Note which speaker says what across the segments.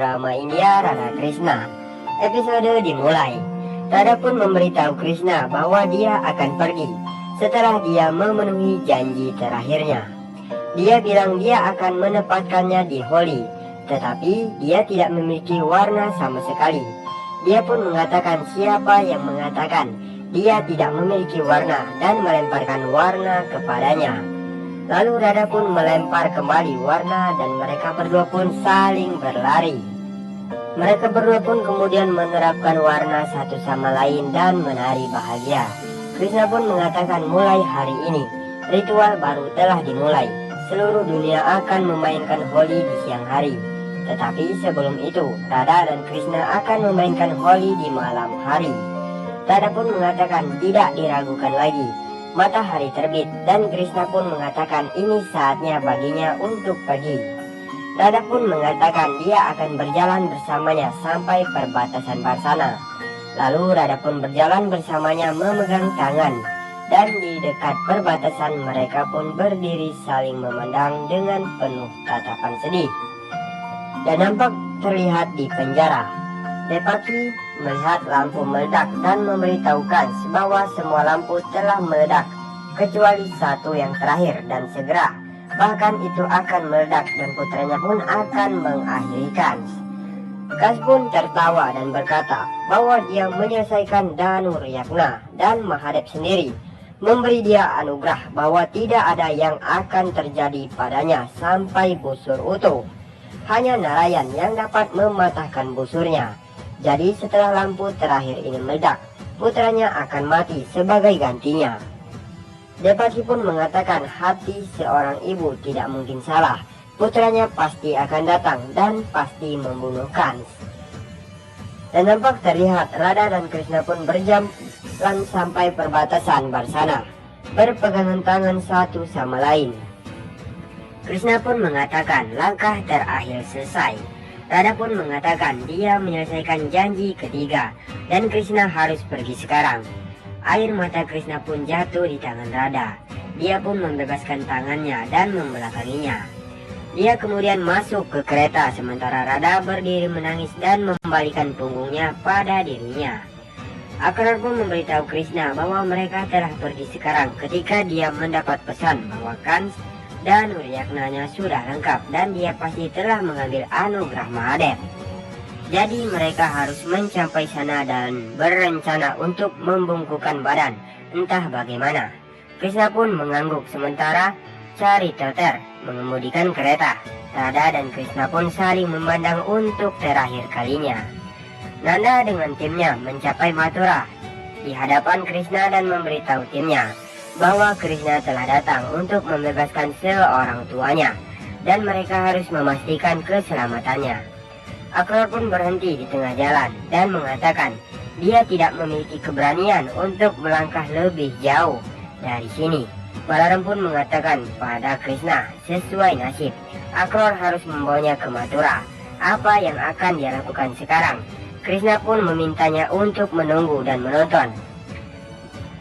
Speaker 1: drama India Radha Krishna. Episode dimulai. Radha pun memberitahu Krishna bahwa dia akan pergi setelah dia memenuhi janji terakhirnya. Dia bilang dia akan menempatkannya di Holi, tetapi dia tidak memiliki warna sama sekali. Dia pun mengatakan siapa yang mengatakan dia tidak memiliki warna dan melemparkan warna kepadanya. Lalu Radha pun melempar kembali warna dan mereka berdua pun saling berlari. Mereka berdua pun kemudian menerapkan warna satu sama lain dan menari bahagia. Krishna pun mengatakan mulai hari ini ritual baru telah dimulai. Seluruh dunia akan memainkan Holi di siang hari. Tetapi sebelum itu Radha dan Krishna akan memainkan Holi di malam hari. Radha pun mengatakan tidak diragukan lagi. Matahari terbit dan Krishna pun mengatakan ini saatnya baginya untuk pergi. Radha pun mengatakan dia akan berjalan bersamanya sampai perbatasan Barsana. Lalu Radha pun berjalan bersamanya memegang tangan. Dan di dekat perbatasan mereka pun berdiri saling memandang dengan penuh tatapan sedih. Dan nampak terlihat di penjara. Devaki melihat lampu meledak dan memberitahukan bahwa semua lampu telah meledak kecuali satu yang terakhir dan segera. Bahkan itu akan meledak dan putranya pun akan mengakhiri Kans. Kans pun tertawa dan berkata bahwa dia menyelesaikan Danu Yagna dan Mahadev sendiri memberi dia anugerah bahwa tidak ada yang akan terjadi padanya sampai busur utuh. Hanya Narayan yang dapat mematahkan busurnya. Jadi setelah lampu terakhir ini meledak, putranya akan mati sebagai gantinya. Devaki pun mengatakan hati seorang ibu tidak mungkin salah. Putranya pasti akan datang dan pasti membunuh Kans. Dan nampak terlihat Radha dan Krishna pun berjalan sampai perbatasan Barsana, berpegangan tangan satu sama lain. Krishna pun mengatakan langkah terakhir selesai. Radha pun mengatakan dia menyelesaikan janji ketiga dan Krishna harus pergi sekarang. Air mata Krishna pun jatuh di tangan Radha. Dia pun membebaskan tangannya dan membelakanginya. Dia kemudian masuk ke kereta sementara Radha berdiri menangis dan membalikan punggungnya pada dirinya. Akrar pun memberitahu Krishna bahwa mereka telah pergi sekarang ketika dia mendapat pesan bahwa Kans dan Uryaknanya sudah lengkap dan dia pasti telah mengambil anugerah Mahadev. Jadi mereka harus mencapai sana dan berencana untuk membungkukkan badan entah bagaimana. Krishna pun mengangguk sementara Charitoter mengemudikan kereta. Radha dan Krishna pun saling memandang untuk terakhir kalinya. Nanda dengan timnya mencapai Mathura di hadapan Krishna dan memberitahu timnya bahwa Krishna telah datang untuk membebaskan seorang tuanya dan mereka harus memastikan keselamatannya. Akrar pun berhenti di tengah jalan dan mengatakan dia tidak memiliki keberanian untuk melangkah lebih jauh dari sini. Balaram pun mengatakan pada Krishna sesuai nasib Akrar harus membawanya ke Mathura. Apa yang akan dia lakukan sekarang? Krishna pun memintanya untuk menunggu dan menonton.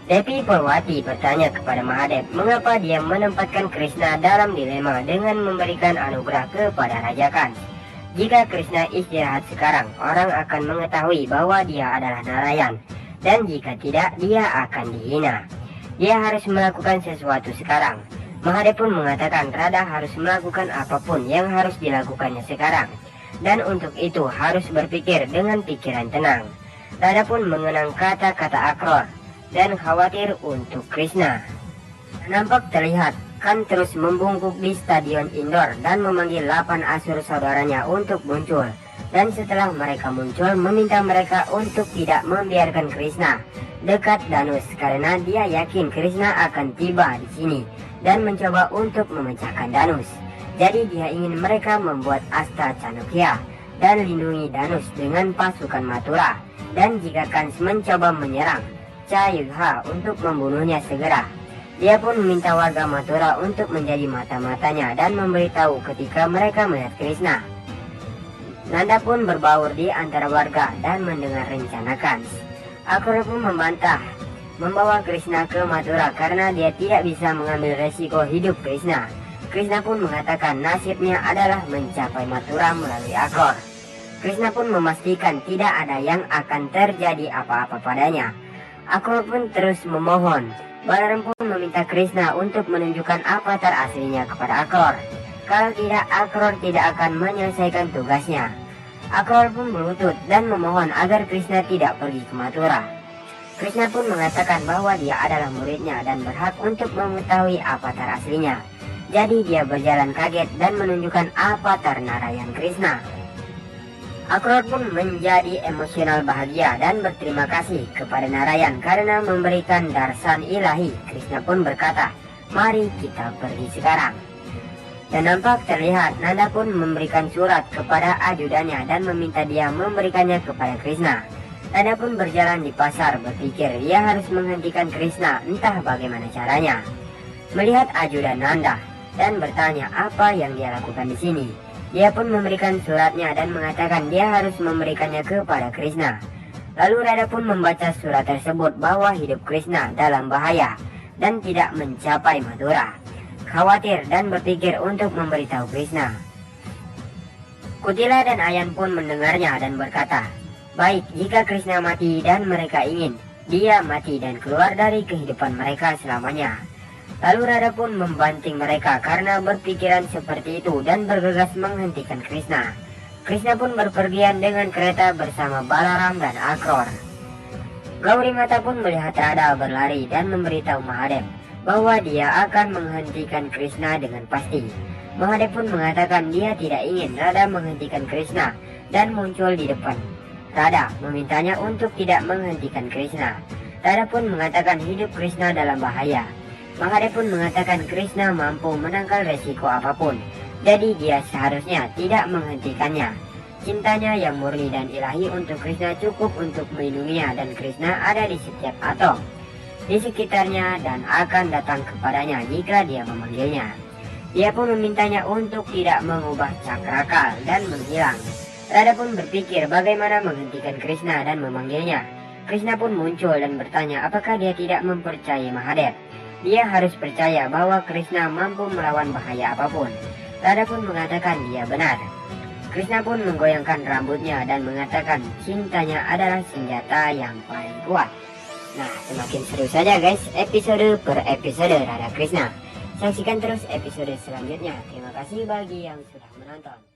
Speaker 1: Devi Parwati bertanya kepada Mahadev mengapa dia menempatkan Krishna dalam dilema dengan memberikan anugerah kepada Raja Kans. Jika Krishna istirahat sekarang, orang akan mengetahui bahwa dia adalah Narayan. Dan jika tidak, dia akan dihina. Dia harus melakukan sesuatu sekarang. Mahadev pun mengatakan Radha harus melakukan apapun yang harus dilakukannya sekarang. Dan untuk itu harus berpikir dengan pikiran tenang. Radha pun mengenang kata-kata Akrar dan khawatir untuk Krishna. Nampak terlihat Khan terus membungkuk di stadion indoor dan memanggil 8 asur saudaranya untuk muncul. Dan setelah mereka muncul meminta mereka untuk tidak membiarkan Krishna dekat Danus karena dia yakin Krishna akan tiba di sini dan mencoba untuk memecahkan Danus. Jadi dia ingin mereka membuat Asta Chanukya dan lindungi Danus dengan pasukan Mathura. Dan jika Kans mencoba menyerang Chayudha untuk membunuhnya segera. Dia pun meminta warga Mathura untuk menjadi mata-matanya dan memberitahu ketika mereka melihat Krishna. Nanda pun berbaur di antara warga dan mendengar rencana Kans. Akura pun membantah membawa Krishna ke Mathura karena dia tidak bisa mengambil resiko hidup Krishna. Krishna pun mengatakan nasibnya adalah mencapai Mathura melalui Akor. Krishna pun memastikan tidak ada yang akan terjadi apa-apa padanya. Akror pun terus memohon. Balaram pun meminta Krishna untuk menunjukkan avatar aslinya kepada Akror. Kalau tidak, Akror tidak akan menyelesaikan tugasnya. Akror pun berlutut dan memohon agar Krishna tidak pergi ke Mathura. Krishna pun mengatakan bahwa dia adalah muridnya dan berhak untuk mengetahui avatar aslinya. Jadi dia berjalan kaget dan menunjukkan avatar Narayan Krishna. Akror pun menjadi emosional bahagia dan berterima kasih kepada Narayan karena memberikan darsan ilahi. Krishna pun berkata, "Mari kita pergi sekarang." Dan nampak terlihat Nanda pun memberikan surat kepada ajudannya dan meminta dia memberikannya kepada Krishna. Nanda pun berjalan di pasar berpikir dia harus menghentikan Krishna entah bagaimana caranya. Melihat ajudan Nanda dan bertanya apa yang dia lakukan di sini. Dia pun memberikan suratnya dan mengatakan dia harus memberikannya kepada Krishna. Lalu Radha pun membaca surat tersebut bahwa hidup Krishna dalam bahaya dan tidak mencapai Mathura. Khawatir dan berpikir untuk memberitahu Krishna. Kutila dan Ayan pun mendengarnya dan berkata, "Baik, jika Krishna mati dan mereka ingin dia mati dan keluar dari kehidupan mereka selamanya." Lalu Radha pun membanting mereka karena berpikiran seperti itu dan bergegas menghentikan Krishna. Krishna pun berpergian dengan kereta bersama Balaram dan Akror. Gauri Mata pun melihat Radha berlari dan memberitahu Mahadev bahwa dia akan menghentikan Krishna dengan pasti. Mahadev pun mengatakan dia tidak ingin Radha menghentikan Krishna dan muncul di depan. Radha memintanya untuk tidak menghentikan Krishna. Radha pun mengatakan hidup Krishna dalam bahaya. Mahadev pun mengatakan Krishna mampu menangkal resiko apapun, jadi dia seharusnya tidak menghentikannya. Cintanya yang murni dan ilahi untuk Krishna cukup untuk melindunginya dan Krishna ada di setiap atom di sekitarnya dan akan datang kepadanya jika dia memanggilnya. Dia pun memintanya untuk tidak mengubah cakrakal dan menghilang. Radha pun berpikir bagaimana menghentikan Krishna dan memanggilnya. Krishna pun muncul dan bertanya apakah dia tidak mempercayai Mahadev. Dia harus percaya bahwa Krishna mampu melawan bahaya apapun. Radha pun mengatakan dia benar. Krishna pun menggoyangkan rambutnya dan mengatakan cintanya adalah senjata yang paling kuat. Nah, semakin seru saja guys episode per episode Radha Krishna. Saksikan terus episode selanjutnya. Terima kasih bagi yang sudah menonton.